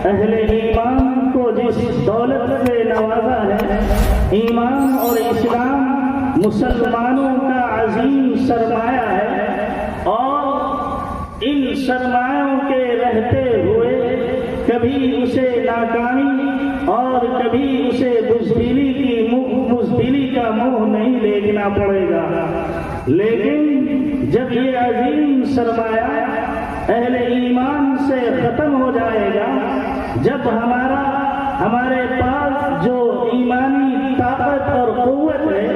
اہل ایمان کو جس دولت سے نوازا ہے، ایمان اور اسلام مسلمانوں کا عظیم سرمایہ ہے، اور ان سرمایوں کے رہتے ہوئے کبھی اسے ناکامی اور کبھی اسے بزدلی کا منہ نہیں دیکھنا پڑے گا۔ لیکن جب یہ عظیم سرمایہ اہل ایمان سے ختم ہو جائے گا، جب ہمارے پاس جو ایمانی طاقت اور قوت ہے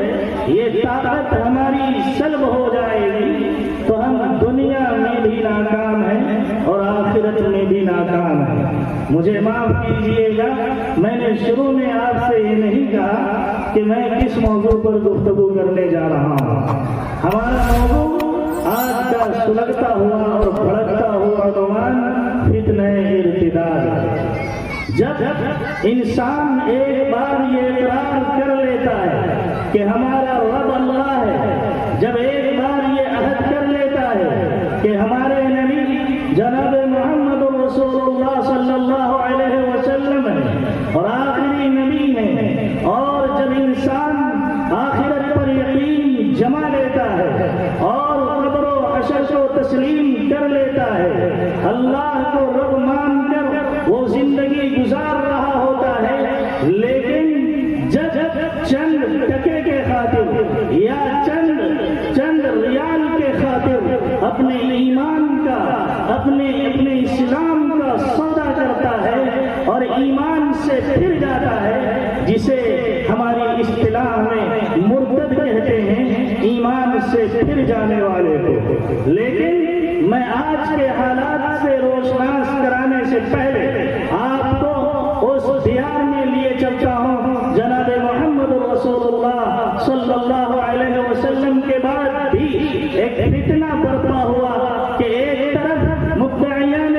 یہ طاقت ہماری سلب ہو جائے گی، تو ہم دنیا میں بھی ناکام ہیں اور آخرت میں بھی ناکام ہیں۔ مجھے معاف کیجیے گا، میں نے شروع میں آپ سے یہ نہیں کہا کہ میں کس موضوع پر گفتگو کرنے جا رہا ہوں۔ ہمارا موضوع آج کا سلگتا ہوا اور بھڑکتا ہوا عنوان فتنہ ارتداد ہے۔ جب انسان ایک بار یہ اقرار کر لیتا ہے کہ ہمارا رب اللہ ہے، جب ایک بار یہ عہد کر لیتا ہے کہ ہمارے نبی جناب محمد رسول اللہ صلی اللہ علیہ وسلم ہے اور آخری نبی ہے، اور جب انسان آخرت پر یقین جما لیتا ہے اور قبر و حشر کو تسلیم کر لیتا ہے، اللہ کو رب مان کر وہ زندگی گزار رہا ہوتا ہے، لیکن جب چند ٹکے کے خاطر یا چند ریال کے خاطر اپنے ایمان کا اپنے اسلام کا سودا کرتا ہے اور ایمان سے پھر جاتا ہے، جسے ہماری اصطلاح میں مرتد کہتے ہیں، ایمان سے پھر جانے والے کو۔ لیکن میں آج کے حالات سے روشناس کرانے سے پہلے آپ کو اس دیار میں لیے چلتا ہوں جناب محمد رسول اللہ صلی اللہ علیہ وسلم کے بعد بھی ایک فتنہ برپا ہوا کہ ایک طرف مدعیان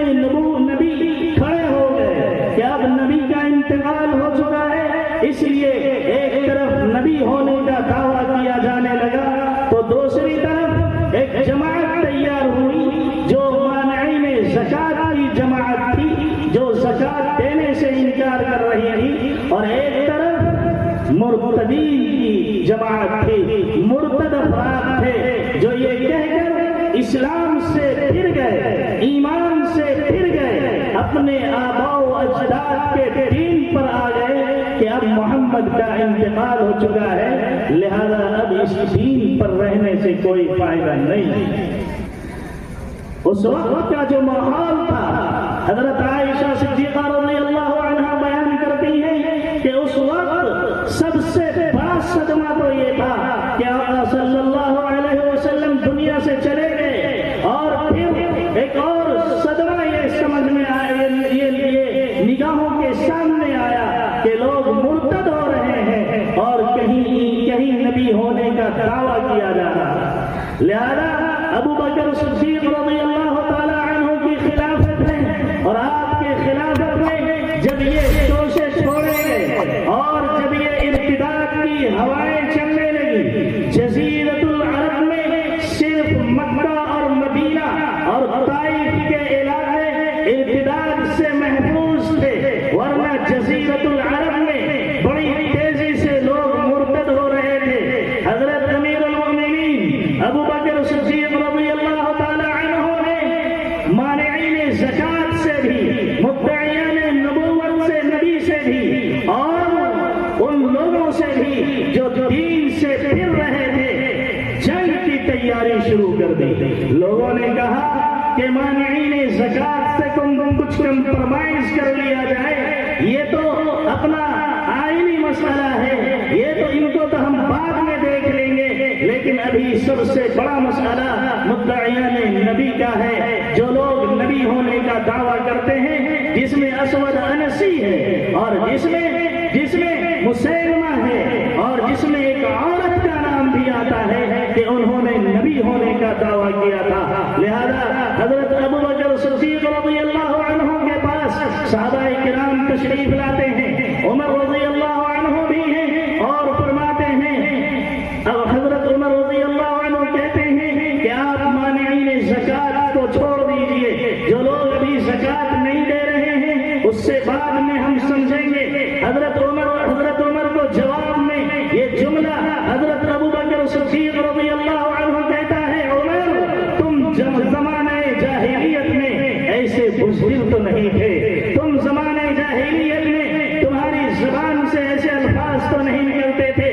نبی کھڑے ہو گئے کہ اب نبی کا انتقال ہو چکا ہے، اس لیے ایک طرف نبی ہونے کا دعویٰ کیا جانے لگا، تو دوسری طرف ایک جماعت تیار ہوئی جو مانعین زکات کی جماعت تھی، جو زکات دینے سے انکار کر رہی تھی، اور ایک طرف مرتدین کی جماعت تھی، مرتد افراد تھے جو یہ کہہ کر اسلام سے پھر گئے، ایمان سے پھر گئے، اپنے آباء و اجداد کے دین پر آ گئے کہ اب محمد کا انتقال ہو چکا ہے، لہذا اب اس دین پر رہنے سے کوئی فائدہ نہیں۔ اس وقت کا جو ماحول تھا، حضرت عائشہ صدیقہ رضی اللہ عنہا بیان کرتی ہیں کہ اس وقت سب سے بڑا صدمہ تو یہ تھا کہ آقا صلی اللہ علیہ وسلم دنیا سے چلے گئے، اور پھر ایک اور صدمہ یہ سمجھ میں آیا، یہ نگاہوں کے سامنے آیا کہ لوگ مرتد ہو رہے ہیں اور کہیں نبی ہونے کا دعویٰ کیا جا رہا۔ لہذا ابو بکر صدیق رضی اللہ تعالی عنہ کی خلافت میں اور آپ کے خلافت میں جب یہ جوشے چھوڑے گئے اور جب یہ ارتداد کی ہوائیں چلنے لگی، جزیرۃ العرب میں صرف مکہ اور مدینہ اور طائف کے علاقے ارتداد سے محفوظ تھے، ورنہ جزیرۃ العرب میں بڑی تیزی سے لوگ مرتد ہو رہے تھے۔ حضرت امیر المؤمنین ابو بکر صدیق رضی اللہ تعالی عنہ نے مانعین زکات سے بھی، مدعیان نبوت سے، نبی سے بھی، اور ان لوگوں سے بھی جو دین سے پھر رہے تھے، جنگ کی تیاری شروع کر دی۔ لوگوں نے کہا کہ مانعین زکات سے کچھ کمپرومائز کر لیا جائے، یہ تو اپنا آئینی مسئلہ ہے، یہ تو ان کو تو ہم بعد میں دیکھ لیں گے، لیکن ابھی سب سے بڑا مسئلہ مدعیان نبی کا ہے، جو لوگ نبی ہونے کا دعویٰ کرتے ہیں، جس میں اسود انسی ہے اور جس میں مسیلمہ ہے اور جس میں ایک عورت کا نام بھی آتا ہے کہ انہوں نے نبی ہونے کا دعویٰ کیا تھا۔ لہذا حضرت ابو بکر صدیق رضی اللہ عنہ کے پاس صحابہ کرام تشریف لاتے ہیں، عمر رضی اللہ عنہ بھی ہیں، اور فرماتے ہیں، اب حضرت عمر رضی اللہ عنہ کہتے ہیں کہ آپ مانعین زکات کو چھوڑ دیجئے، جو لوگ ابھی زکات نہیں دے رہے ہیں اس سے بعد میں ہم سمجھیں گے حضرت عمر کو جواب میں یہ جملہ حضرت ابوبکر صدیق رضی اللہ عنہ کہتا ہے، عمر تم زمانہ جاہلیت میں ایسے بزدل تو نہیں تھے، تم زمانہ جاہلیت میں تمہاری زبان سے ایسے الفاظ تو نہیں نکلتے تھے،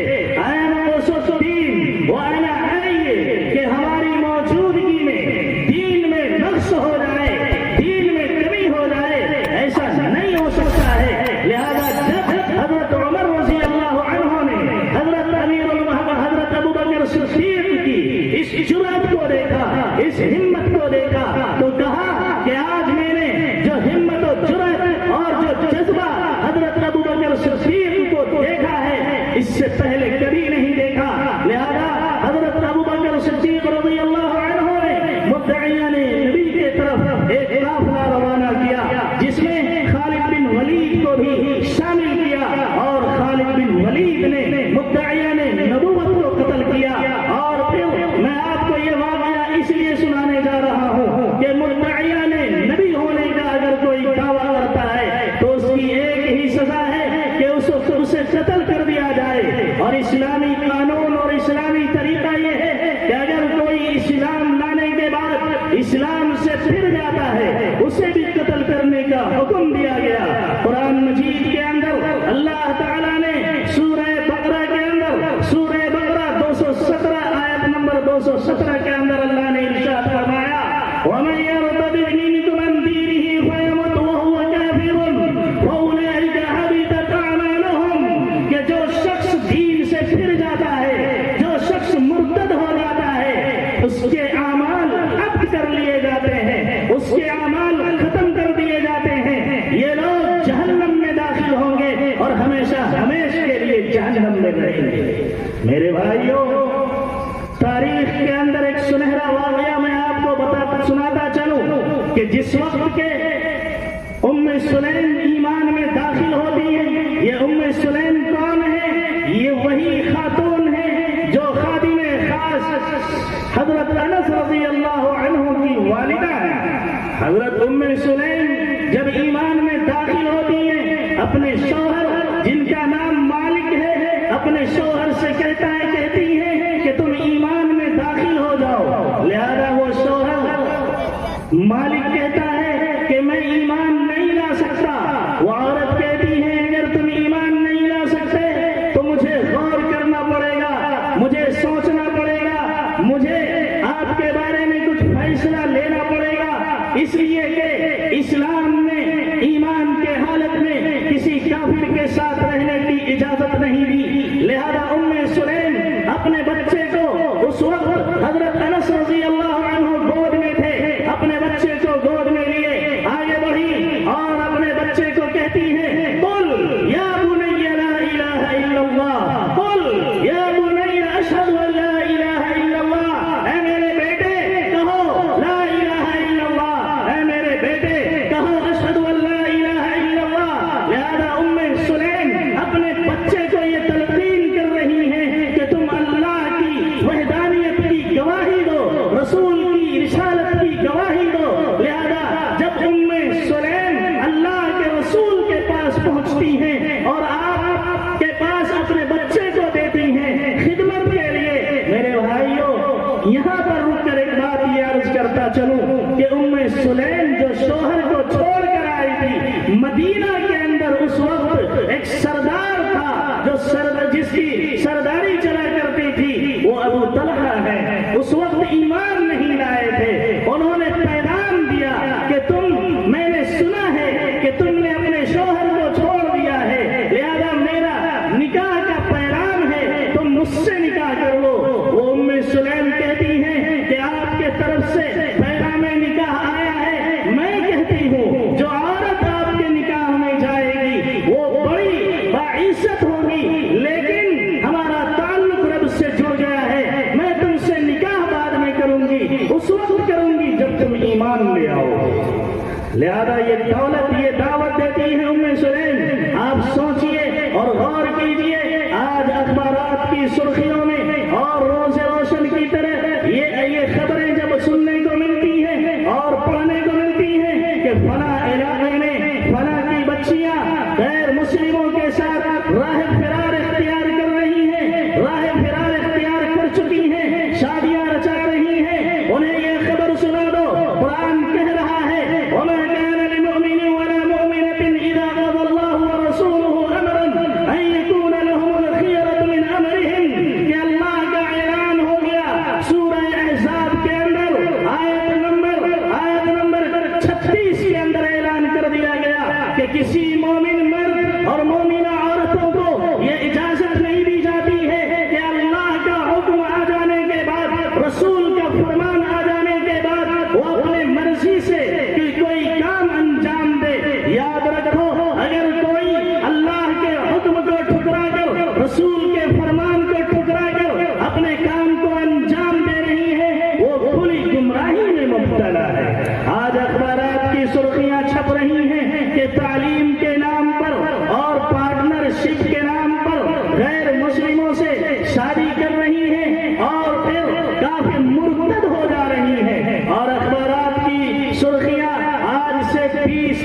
کہ ہماری موجودگی میں دین میں نقص ہو جائے، دین میں کمی ہو جائے، ایسا نہیں ہو سکتا ہے۔ لہذا جب حضرت عمر رضی اللہ عنہ نے حضرت امیر المحب حضرت ابوبکر صدیق کی اس جرأت کو دیکھا، اس ہمت کو دیکھا، تو کہا کہ آج میں نے جو ہمت و جرأت اور جو جذبہ حضرت ابوبکر صدیق کو دیکھا ہے اس سے پہلے کبھی نہیں دیکھا۔ لہذا حضرت ابوبکر صدیق رضی اللہ عنہ نے مدعیان نبی کے طرف ایک قافلہ روانہ کیا، جس میں خالد بن ولید کو بھی شامل کیا، اور خالد بن ولید نے مدعیان نبوت کو قتل کیا۔ اور پھر میں آپ کو یہ واقعہ اس لیے سنانے جا رہا ہوں کہ مدعیان نبی ہونے کا اگر کوئی دعویٰ کرتا ہے تو اس کی ایک ہی سزا ہے کہ اسے قتل کر دیا جائے، اور اسلامی قانون اور اسلامی طریقہ یہ ہے کہ اگر کوئی اسلام لانے کے بعد اسلام سے پھر جاتا ہے اسے بھی قتل کرنے کا حکم دیا گیا۔ قرآن مجید کے اندر اللہ تعالیٰ نے سورہ بقرہ کے اندر، سورہ بقرہ 217 آیت نمبر 217 کے اندر اللہ نے ارشاد فرمایا، وَمَن يَرْتَدِدْ مِنكُمْ عَن دِينِهِ فَيَمُتْ وَهُوَ كَافِرٌ فَأُولَٰئِكَ حَبِطَتْ أَعْمَالُهُمْ، کہ جو شخص دین سے پھر جاتا ہے، جو شخص مرتد ہو جاتا ہے، اس کے اعمال اب کر لیے جاتے ہیں، اس کے اعمال ختم کر دیے جاتے ہیں، یہ لوگ جہنم میں داخل ہوں گے اور ہمیشہ ہمیشہ کے لیے جہنم میں رہیں گے۔ میرے بھائیوں، تاریخ کے اندر ایک سنہرا واقعہ میں آپ کو سناتا چلوں کہ جس وقت کے ام سلیم ایمان میں داخل ہوتی ہے، یہ ام سلیم کون ہے؟ یہ وہی خاتون ہے جو خادم خاص حضرت انس رضی اللہ عنہ کی والدہ ہے۔ حضرت ام سلیم جب ایمان میں داخل ہوتی ہیں، اپنے شوہر جن کا نام مالک ہے، اپنے شوہر سے کہتی ہے کہ تم ایمان میں داخل ہو جاؤ۔ لہذا وہ شوہر مالک کہتا ہے کہ میں ایمان نہیں لا سکتا، وہ عورت کہتی ہے اگر تم ایمان نہیں لا سکتے تو مجھے غور کرنا پڑے گا، مجھے سوچنا پڑے گا، مجھے آپ کے بارے میں کچھ فیصلہ لینا پڑے گا، اس لیے کہ اسلام نے ایمان کے حالت میں کسی کافر کے ساتھ رہنے کی اجازت نہیں دی۔ لہذا ام سلیم اپنے بچے کو اس وقت حضرت انس رضی اللہ عنہ گود میں تھے، اپنے بچے کو گود میں لیے آگے بڑھی اور اپنے بچے کو کہتی ہے، قل یا بنی لا الہ الا اللہ، قل یا بنی اشہد ان لا الہ الا اللہ، اے میرے بیٹے کہو لا الہ الا اللہ، اے میرے بیٹے کہو اشہد ان لا الہ الا اللہ۔ لہذا ام سلیم اپنے بچے کو یہ تلقین کر رہی ہیں کہ تم اللہ کی وحدانیت کی گواہی دو، رسول کی رسالت کی گواہی دو۔ لہذا جب ام سلیم اللہ کے رسول کے پاس پہنچتی ہیں اور آپ کے پاس اپنے بچے کو دیتی ہیں خدمت کے لیے، میرے بھائیوں یہاں پر رک کر ایک بات یہ عرض کرتا چلوں کہ ام سلیم جو شوہر کو چھوڑ کر آئی تھی، مدینہ کے اندر اس وقت ایک سردار تھا جو جس کی سرداری چلا کرتی تھی، وہ ابو طلحہ ہے، اس وقت ایمان نہیں لائے تھے۔ انہوں نے پیغام دیا کہ میں نے سنا ہے کہ تم نے اپنے شوہر کو چھوڑ دیا ہے، لہذا میرا نکاح کا پیغام ہے، تم مجھ سے نکاح کر لو۔ وہ ام سلیم کہتی ہیں کہ آپ کے طرف سے پیغام نکاح آیا ہے، میں کہتی ہوں جو عورت آپ کے نکاح میں جائے گی وہ بڑی باعزت ہوگی، لیکن ہمارا تعلق رب سے جڑ گیا ہے، میں تم سے نکاح بعد میں کروں گی، اس وقت کروں گی جب تم ایمان لے آؤ۔ لہذا یہ دعوت دیتی ہے ام سلیم۔ آپ سوچئے اور غور کیجئے، آج اخبارات کی سرخیوں میں اور روز روشن کی طرح یہ خبریں جب سننے کو ملتی ہیں اور پڑھنے کو ملتی ہیں کہ فلاں علاقے میں فلاں کی غیر مسلموں کے ساتھ راہ فرار اختیار کر رہی ہیں، راہ فرار اختیار کر چکی ہیں، شادیاں رچا رہی ہیں، انہیں یہ خبر سنا دو، قرآن کہہ رہا ہے وَمَا كَانَ لِمُؤْمِنٍ وَلَا مُؤْمِنَةٍ إِذَا قَضَى اللَّهُ وَرَسُولُهُ أَمْرًا أَن يَكُونَ لَهُمُ الْخِيَرَةُ مِنْ أَمْرِهِمْ کہ اللہ کا اعلان ہو گیا سورہ احزاب کے اندر آیت نمبر 36 کے اندر اعلان کر دیا گیا کہ کسی مومن مرد اور مومنہ عورتوں کو یہ اجازت نہیں دی جاتی ہے کہ اللہ کا حکم آ جانے کے بعد، رسول کا فرمان آ جانے کے بعد وہ اپنے مرضی سے کوئی کام انجام دے۔ یاد رکھو، اگر کوئی اللہ کے حکم کو ٹھکرا کر، رسول کے فرمان کو ٹھکرا کر اپنے کام کو انجام دے رہی ہے، وہ کھلی گمراہی میں مبتلا ہے۔ آج اخبارات کی سرخیاں چھپ رہی ہیں کہ تعلیم کے نام پر اور پارٹنرشپ کے نام پر غیر مسلموں سے شادی کر رہی ہیں اور پھر کافی مرتد ہو جا رہی ہیں۔ اور اخبارات کی سرخیاں آج سے 20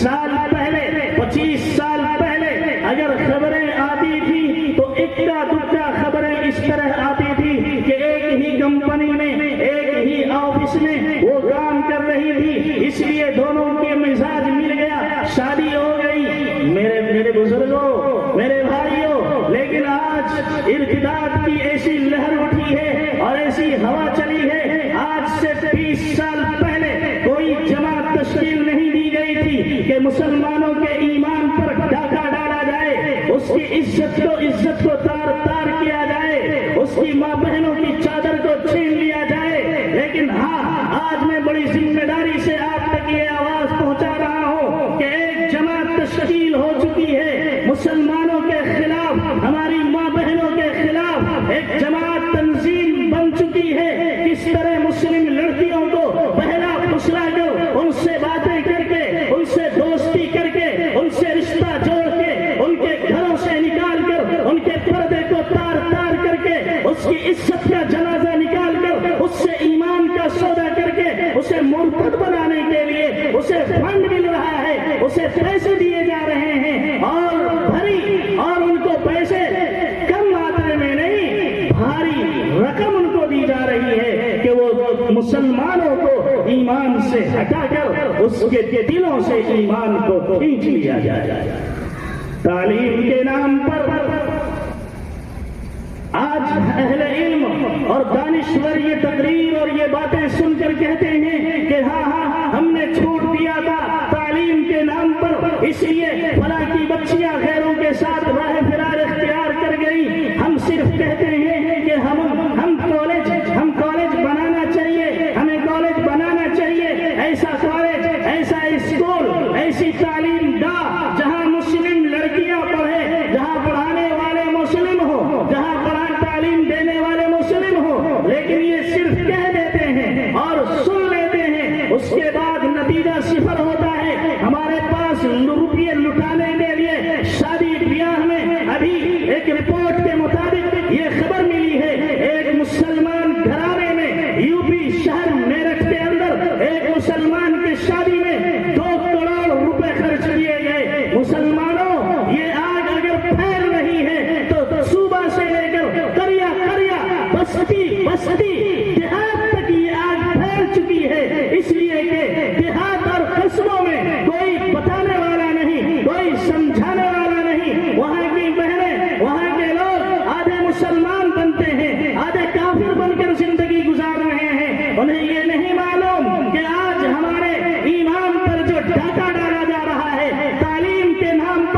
سال پہلے، 25 سال پہلے اگر خبریں آتی تھی تو اکا دکا خبریں اس طرح آتی تھی کہ ایک ہی کمپنی میں، ایک ہی آفس میں وہ کام کر رہی تھی، اس لیے دونوں کے مزاج مل گیا، شادی ہو گئی۔ میرے بزرگوں، میرے بھائیوں، لیکن آج ارتداد کی ایسی لہر اٹھی ہے اور ایسی ہوا چلی ہے، آج سے 20 سال پہلے کوئی جماعت تشکیل نہیں دی گئی تھی کہ مسلمانوں کے ایمان پر ڈاکہ ڈالا جائے، اس کی عزت کو تار تار کیا جائے، اس کی ماں بہنوں کی چادر کو چھین لیا جائے۔ لیکن ہاں، آج میں بڑی ذمہ داری سے آپ تک یہ آواز پہنچا رہا ہوں کہ ایک جماعت تشکیل ہو چکی ہے مسلمانوں کے خلاف، ہماری ماں بہنوں کے خلاف ایک جماعت تنظیم بن چکی ہے۔ کس طرح مسلم لڑکیوں کو پہلا پھسلا کر، ان سے باتیں کر کے، ان سے دوستی کر کے، ان سے رشتہ جوڑ کے، ان کے گھروں سے نکال کر، ان کے پردے کو تار تار کر کے، اس کی عزت کا جنازہ نکال کر، اس سے ایمان کا سودا کر کے، اسے مرتد بنانے کے لیے اسے فنڈ مل رہا ہے، اسے پیسے دیے جا رہے ہیں، اور ان کو پیسے کم ماترے میں نہیں، بھاری رقم ان کو دی جا رہی ہے کہ وہ مسلمانوں کو ایمان سے ہٹا کر اس کے دلوں سے ایمان کو کھینچ لیا جائے۔ تعلیم کے نام پر آج اہل علم اور دانشور یہ تقریر اور یہ باتیں سن کر کہتے ہیں کہ ہاں ہم نے چھوٹ دیا تھا تعلیم کے نام پر، اس لیے فلاں کی بچیاں غیروں کے ساتھ راہ فرار اختیار کر گئی۔ ہم صرف کہتے ہیں کہ ہم کالج بنانا چاہیے، ہمیں کالج بنانا چاہیے، ایسا کالج، ایسا اسکول، ایسی تعلیم گاہ جہاں مسلم لڑکیاں پڑھے، جہاں پڑھانے والے مسلم ہو، جہاں تعلیم دینے والے مسلم ہو۔ لیکن یہ صرف کہہ دیتے ہیں اور سن لیتے ہیں، اس کے بعد نتیجہ صفر ہوتا ہے۔ ہمارے پاس روپیے لٹانے کے لیے شادی بیاہ میں ابھی ایک رپورٹ کے مطابق یہ خبر ملی ہے، ایک مسلمان گھرانے میں یو پی شہر میرٹھ کے اندر ایک مسلمان کی شادی میں 2 کروڑ روپے خرچ کیے گئے۔ مسلمانوں، یہ آگ اگر پھیل رہی ہے تو صوبہ سے لے کر بستی دیہات تک یہ آگ پھیل چکی ہے، اس لیے کہ دیہات اور قصبوں میں کوئی بتانے والا نہیں، کوئی سمجھانے والا نہیں۔ وہاں کی بہنیں، وہاں کے لوگ آدھے مسلمان بنتے ہیں، آدھے کافر بن کر زندگی گزار رہے ہیں۔ انہیں یہ نہیں معلوم کہ آج ہمارے ایمان پر جو ڈاکہ ڈالا جا رہا ہے تعلیم کے نام پر،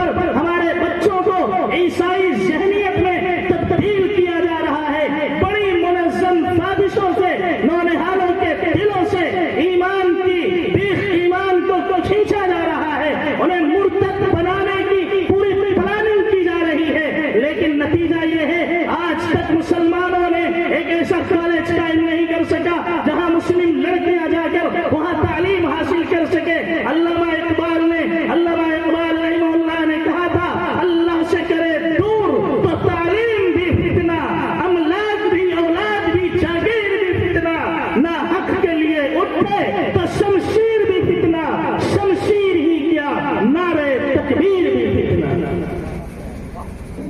تکبیر بھی فتنہ۔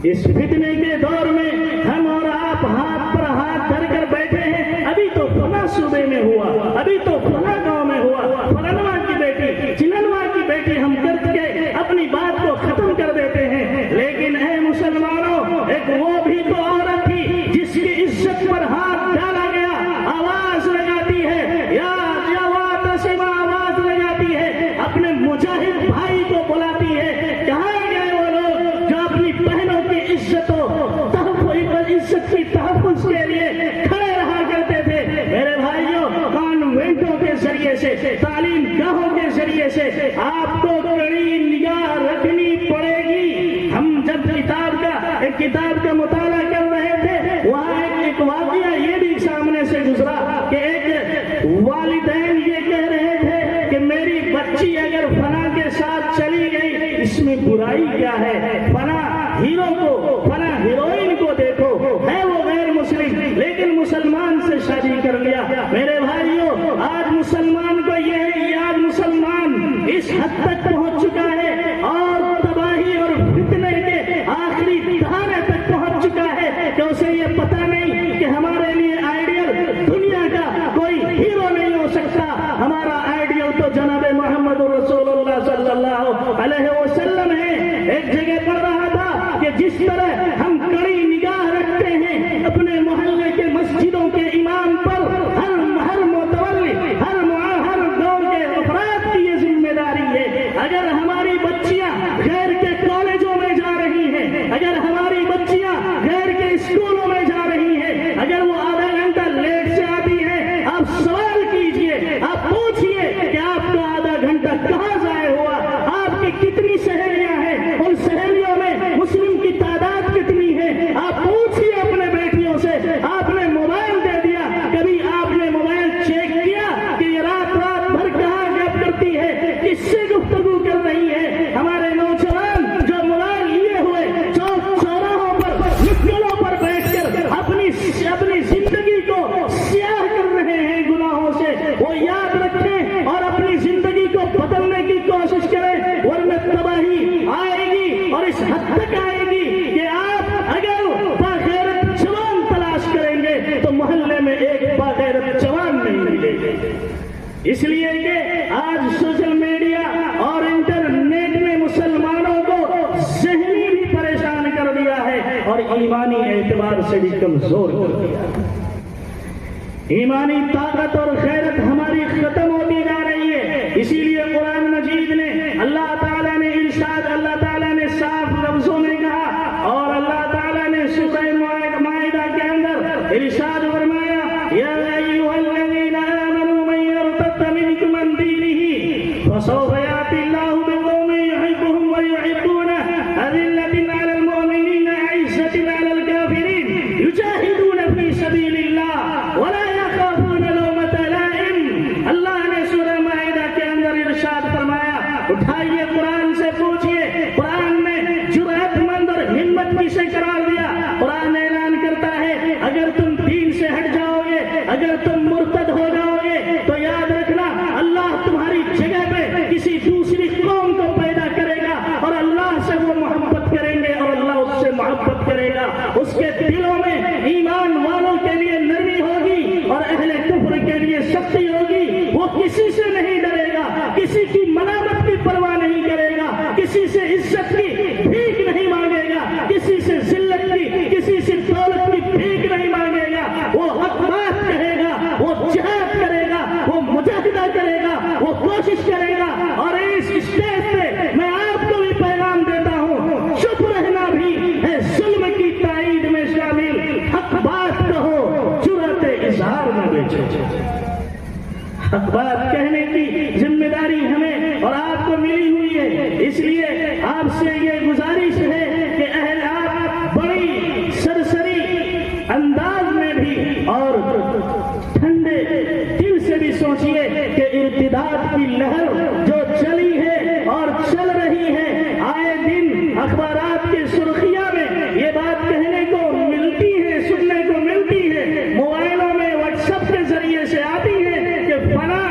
اس فتنے کے دور میں ہم اور آپ ہاتھ پر ہاتھ دھر کر بیٹھے ہیں، ابھی تو فلاں صوبے میں ہوا، ابھی تو فلاں گاؤں میں ہوا، فلانواں کی بیٹی چننواں کی بیٹی، ہم کر کے اپنی بات کو ختم کر دیتے ہیں۔ لیکن اے مسلمانوں، ایک وہ بھی تو عورت تھی جس کی عزت پر ہاتھ ڈالا گیا، آواز لگاتی ہے یا واتسما، آواز لگاتی ہے، اپنے مجاہد بھائی کو بلاتی ہے۔ کہاں گئے وہ لوگ جو اپنی بہنوں کی عزت کی تحفظ کے لیے کھڑے رہا کرتے تھے؟ میرے بھائیوں، کانوینٹوں کے ذریعے سے، تعلیم گاہوں کے ذریعے سے آپ کو کڑی نگاہ رکھنی پڑے گی۔ ہم جب کتاب کا مطالعہ کر رہے تھے، وہاں ایک واقعہ یہ بھی سامنے سے گزرا کہ ایک والدین یہ کہہ رہے تھے کہ میری بچی اگر فلاں کے ساتھ چلی گئی، اس میں برائی کیا ہے؟ فلاں ہیرو کو، فلاں ہیروئن کو دیکھو، ہے وہ غیر مسلم لیکن مسلمان سے شادی کر لیا۔ میرے بھائیوں، آج مسلمان کو یہ ہے، آج مسلمان اس حد تک پہنچ چکا ہے اور تباہی اور فتنے کے آخری دہانے تک پہنچ چکا ہے کہ اسے یہ پتہ نہیں کہ ہمارے لیے آئیڈیل دنیا کا کوئی ہیرو نہیں ہو سکتا، ہمارا آئیڈیل تو جناب محمد رسول اللہ صلی اللہ علیہ وسلم ہے۔ ایک جگہ پڑھ رہا تھا کہ جس طرح ہم کڑی نگاہ رکھتے ہیں اپنے محلے کے مسجدوں کے امام پر، ہر متولی، ہر گاؤں کے افراد کی یہ ذمہ داری ہے۔ اگر ہماری بچیاں غیر کے کالجوں میں جا رہی ہیں، اگر ہماری بچیاں غیر کے اسکولوں میں جا رہی ہیں، اگر وہ آدھا گھنٹہ لیٹ سے آتی ہیں، آپ سوال کیجئے، آپ پوچھئے کہ آپ کا آدھا گھنٹہ کہاں ضائع ہوا؟ آپ کی کتنی سہیلیاں ہیں؟ ان سہیلیوں میں مسلم کی تعداد کتنی ہے؟ آپ پوچھئے اپنے بیٹیوں سے، آپ نے موبائل دے دیا، کبھی آپ نے موبائل چیک کیا کہ یہ رات بھر کہاں گپ کرتی ہے، کس سے گفتگو کر رہی ہے؟ ہمارے نوجوان جو موبائل لیے ہوئے چوک چوراہوں پر، نکلوں پر بیٹھ کر اپنی زندگی کو سیاہ کر رہے ہیں گناہوں سے، وہ یاد رکھیں اور اپنی زندگی کو بدلنے کی کوشش کریں، ورنہ تباہی آئے گی اور اس حد تک آئے گی کہ آپ اگر باغیرت جوان تلاش کریں گے تو محلے میں ایک باغیرت جوان نہیں ملے گی۔ اس لیے کہ آج سوشل میڈیا اور انٹرنیٹ نے مسلمانوں کو ذہنی بھی پریشان کر دیا ہے اور ایمانی اعتبار سے بھی کمزور کر دیا ہے۔ ایمانی طاقت اور غیرت ہماری ختم ہوتی جا رہی ہے۔ اسی لیے قرآن مجید نے اللہ تعالیٰ نے صاف لفظوں میں کہا، اور اللہ تعالیٰ نے سورہ مائدہ کے اندر ارشاد فرمایا، یا ایھا الذین آمنوا من یرتد منکم عن دینہ فسوف یأتی اللہ بقوم یحبهم ویحبونہ اذلۃ علی المؤمنین اعزۃ علی الکافرین یجاہدون فی سبیل اللہ ولا یخافون لومۃ لائم۔ اللہ نے سورہ مائدہ کے اندر ارشاد فرمایا، اٹھائیے قرآن سے پوچھئے، قرآن نے جرأت مند اور ہمت کی سے قرار دیا۔ قرآن اعلان کرتا ہے اگر تم دین سے ہٹ جاؤ گے، اگر تم مرتد ہو جاؤ گے تو یاد رکھنا اللہ تمہاری جگہ پہ کسی دوسری قوم کو پیدا کرے گا اور اللہ سے وہ محبت کریں گے اور اللہ اس سے محبت کرے گا۔ اس کے دلوں میں ایمان والوں کے لیے نرمی ہوگی اور اہل کفر کے لیے سختی ہوگی۔ وہ کسی سے نہیں ڈرے گا، کسی کی ملامت کی پرواہ نہیں کرے گا، کسی سے عزت کی بھیک نہیں مانگے گا، کسی سے ذلت کی، کسی سے دولت کی بھیک نہیں مانگے گا۔ وہ حق بات کہے گا، وہ جہاد کرے گا، وہ مجاہدہ کرے گا، وہ کوشش کرے گا۔ اور اس اسٹیج پہ میں آپ کو بھی پیغام دیتا ہوں، چپ رہنا بھی ہے ظلم کی تائید میں شامل۔ حق بات کہو، جرأت اظہار نہ بیچو۔ حق بات کہنے کی ذمہ داری ہمیں اور آپ کو ملی ہوئی ہے۔ اس لیے آپ سے یہ گزارش ہے کہ اہل آپ بڑی سرسری انداز میں بھی اور ٹھنڈے دل سے بھی سوچئے کہ ارتداد کی لہر جو چلی ہے اور چل رہی ہے، آئے دن اخبارات کی سرخیاں میں یہ بات کہنے کو ملتی ہے، سننے کو ملتی ہے، موبائلوں میں واٹس ایپ کے ذریعے سے آتی ہے کہ فلاں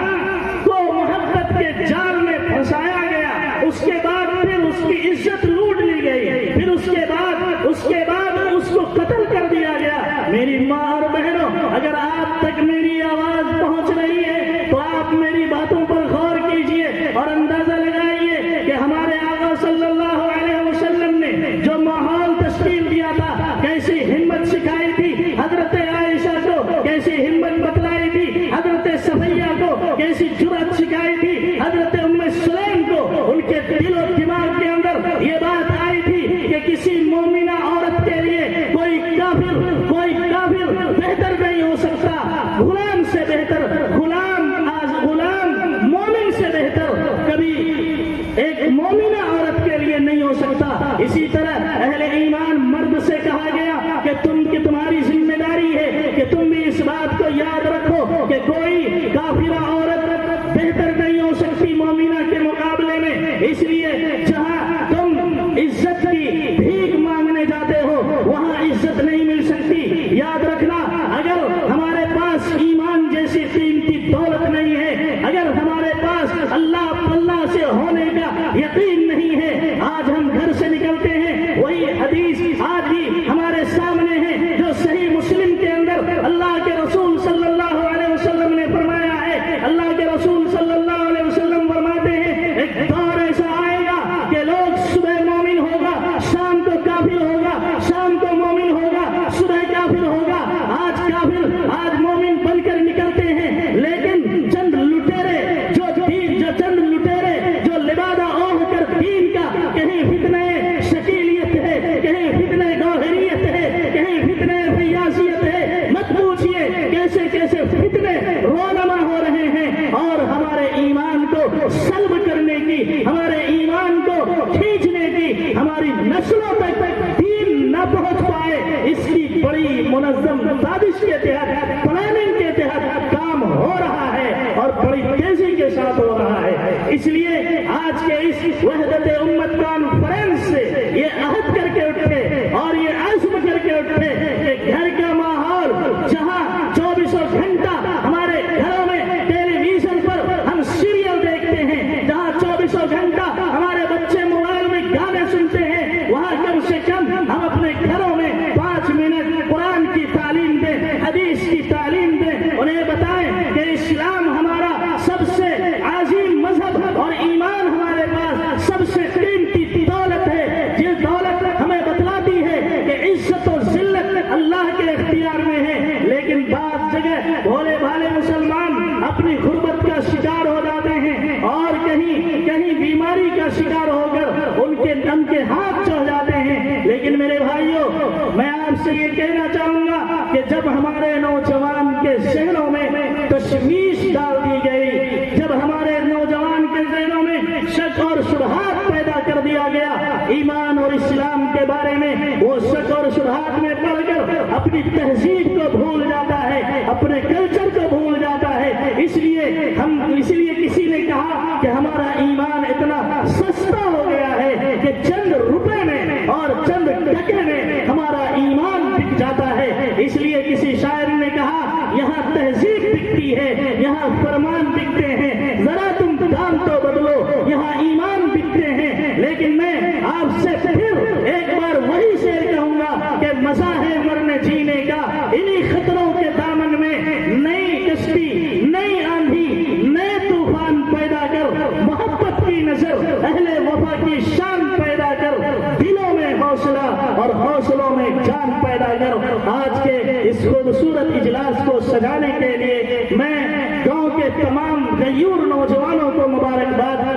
کو محبت کے جال میں پھنسایا گیا، اس کے بعد پھر اس اس کی عزت لوٹ لی گئی، پھر اس کے بعد اس کو قتل کر دیا گیا۔ میری ماں اور بہنوں، اگر آپ تک میری آواز پہنچ رہی ہے تو آپ میری باتوں پر غور کیجئے اور اندازہ لگائیے کہ ہمارے آقا صلی اللہ علیہ وسلم نے جو ماحول تشکیل دیا تھا، کیسی ہمت سکھائی تھی حضرت عائشہ کو، کیسی ہمت بتلائی تھی حضرت صفیہ کو، کیسی جرأت سکھائی تھی حضرت ام سلیم کو۔ ان کے دل و دماغ کے اندر یہ بات آئی تھی کہ کسی مومنہ عورت کے لیے کوئی کافر بہتر نہیں ہو سکتا، غلام سے بہتر، غلام مومن سے بہتر کبھی ایک مومنہ عورت کے لیے نہیں ہو سکتا۔ اسی طرح اہل ایمان مرد سے کہا گیا کہ تمہاری ذمہ داری ہے کہ تم بھی اس بات کو یاد رکھو کہ کوئی کافرہ عورت بہتر نہیں ہو سکتی مومنہ کے مقابلے میں۔ اس لیے جہاں تم عزت کی بھیک مانگنے جاتے ہو وہاں عزت نہیں مل سکتی۔ یاد رکھنا، اگر ہمارے پاس ایمان جیسی قیمتی دولت نہیں ہے، اگر ہمارے پاس اللہ سے ہونے کا یقین نہیں ہے، آج ہم گھر سے نکلتے ہیں، وہی حدیث آج بھی ہمارے سامنے ہے جو صحیح مسلم کے اندر اللہ کے رسول صلی اللہ علیہ وسلم نے فرمایا ہے۔ اللہ کے رسول صلی اللہ علیہ وسلم فرماتے ہیں ایک دور ایسا آئے گا کہ لوگ صبح مومن ہوگا، شام کو کافر ہوگا، شام کو مومن ہوگا، صبح کافر ہوگا۔ آج مومن بن کر نکلتے ہیں، لیکن چند لٹیرے جو لبادہ اوڑھ کر دین کا کہیں فتنہ شکیلیت ہے، کہیں فتنہ گوہریت ہے، کہیں فتنہ فیاضیت ہے، مت پوچھئے کیسے فتنے رونما ہو رہے ہیں، اور ہمارے ایمان کو سلب کرنے کی، ہمارے ایمان کو کھینچنے کی، ہماری نسلوں تک دین نہ پہنچ پائے، اس کی بڑی منظم سازش کے تحت، پلاننگ کے تحت کام ہو رہا ہے اور بڑی تیزی کے ساتھ ہو رہا ہے۔ اس لیے آج کے اس وحدت امت کانفرنس سے یہ عہد کر کے اٹھے اور یہ عزم کر کے اٹھے کہ گھر کا ماحول جہاں 24 گھنٹہ ہمارے گھروں میں ٹیلی ویژن پر ہم سیریل دیکھتے ہیں، جہاں 24 گھنٹہ ہمارے بچے موبائل میں گانے سنتے ہیں، وہاں کم سے کم ہم اپنے گھروں میں 5 منٹ قرآن کی تعلیم دیں، حدیث کی تعلیم دیں، انہیں بتائیں کہ اسلام ہمارا سب سے عظیم مذہب اور ایمان ہمارے پاس سب سے قیمتی دولت ہے، یہ دولت ہمیں بتلاتی ہے کہ عزت و ذلت اللہ کے اختیار میں ہے۔ لیکن بعض جگہ بھولے بھالے مسلمان اپنی غربت کا شکار ہو جاتے ہیں اور کہیں بیماری کا شکار ہو کر ان کے ہاتھ چڑھ جاتے ہیں۔ لیکن میرے بھائیوں، میں آپ سے یہ کہنا چاہوں گا کہ جب ہمارے نوجوان کے ذہنوں میں تشویش ڈال دی گئی، جب ہمارے نوجوان کے ذہنوں میں شک اور شبہات پیدا کر دیا گیا ایمان اور اسلام کے بارے میں، وہ شک اور شبہات میں پڑ کر اپنی تہذیب کو بھول جاتا ہے، اپنے کلچر کو بھول جاتا ہے۔ اس لیے کسی نے کہا کہ ہمارا ایمان اتنا سستا ہو گیا ہے کہ چند روپے میں اور چند ٹکے میں ہمارا ایمان بک جاتا ہے۔ اس لیے کسی شاعر نے کہا یہاں تہذیب بکتی ہے، یہاں فرمان بکتے ہیں، ذرا تم دام تو بدلو، یہاں ایمان بکتے ہیں۔ لیکن میں آپ سے پھر ایک بار وہی شعر کہوں گا کہ مزہ ہے مرنے جینے کا، انہی خطروں کے دامن میں نئی کشتی، نئی آندھی، نئے طوفان پیدا کر، محبت کی نظر، اہل وفا کی شان پیدا کر، دلوں میں حوصلہ اور حوصلوں میں جان پیدا کر۔ آج کے اس خوبصورت اجلاس کو سجانے کے لیے میں گاؤں کے تمام غیور نوجوانوں کو مبارکباد